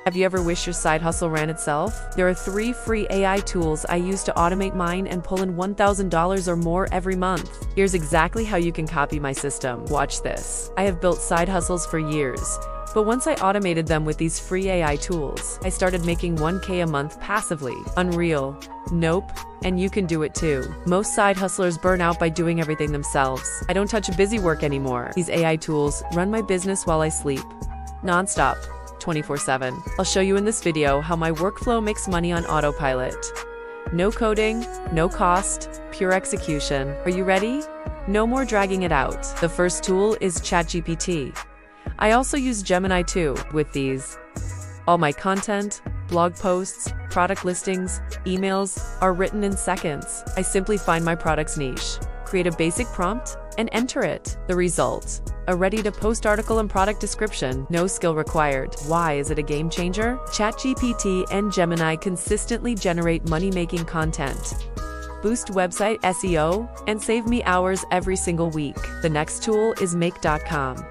Have you ever wished your side hustle ran itself? There are 3 free AI tools I use to automate mine and pull in $1,000 or more every month. Here's exactly how you can copy my system. Watch this. I have built side hustles for years, but once I automated them with these free AI tools, I started making $1K a month passively. Unreal. Nope. And you can do it too. Most side hustlers burn out by doing everything themselves. I don't touch busy work anymore. These AI tools run my business while I sleep. Non-stop. 24/7. I'll show you in this video how my workflow makes money on autopilot. No coding, no cost, pure execution. Are you ready? No more dragging it out. The first tool is ChatGPT. I also use Gemini too. With these, all my content, blog posts, product listings, emails are written in seconds. I simply find my product's niche, create a basic prompt, and enter it. The result: a ready-to-post article and product description, no skill required. Why is it a game changer? ChatGPT and Gemini consistently generate money-making content, boost website SEO, and save me hours every single week. The next tool is Make.com.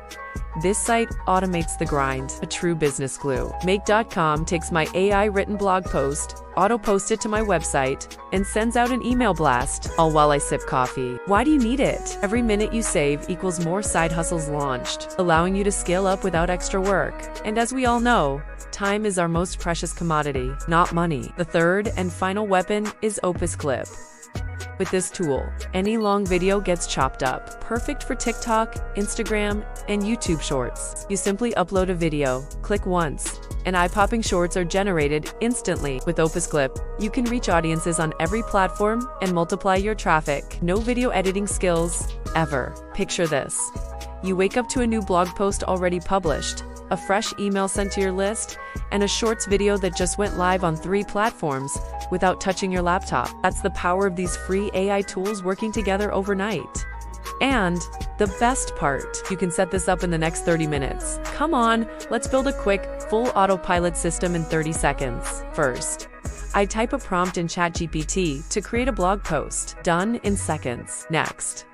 This site automates the grind, a true business glue. Make.com takes my AI-written blog post, auto-posts it to my website, and sends out an email blast, all while I sip coffee. Why do you need it? Every minute you save equals more side hustles launched, allowing you to scale up without extra work. And as we all know, time is our most precious commodity, not money. The third and final weapon is Clip. With this tool, any long video gets chopped up, perfect for TikTok, Instagram, and YouTube Shorts. You simply upload a video, click once, and eye-popping shorts are generated instantly. With Clip, you can reach audiences on every platform and multiply your traffic. No video editing skills, ever. Picture this. You wake up to a new blog post already published, a fresh email sent to your list, and a shorts video that just went live on 3 platforms without touching your laptop. That's the power of these free AI tools working together overnight. And the best part, you can set this up in the next 30 minutes. Come on, let's build a quick, full autopilot system in 30 seconds. First, I type a prompt in ChatGPT to create a blog post. Done in seconds. Next,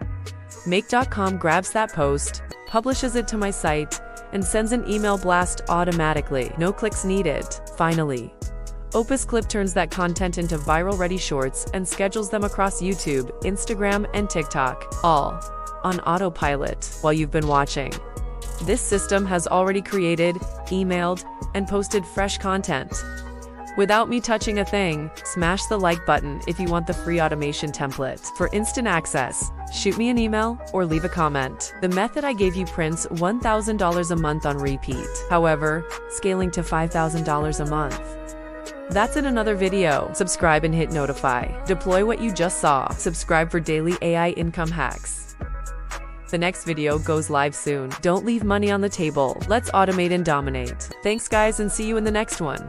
Make.com grabs that post, publishes it to my site, and sends an email blast automatically. No clicks needed. Finally, Clip turns that content into viral-ready shorts and schedules them across YouTube, Instagram, and TikTok, all on autopilot while you've been watching. This system has already created, emailed, and posted fresh content without me touching a thing. Smash the like button if you want the free automation template. For instant access, shoot me an email or leave a comment. The method I gave you prints $1,000 a month on repeat. However, scaling to $5,000 a month. That's in another video. Subscribe and hit notify. Deploy what you just saw. Subscribe for daily AI income hacks. The next video goes live soon. Don't leave money on the table. Let's automate and dominate. Thanks guys, and see you in the next one.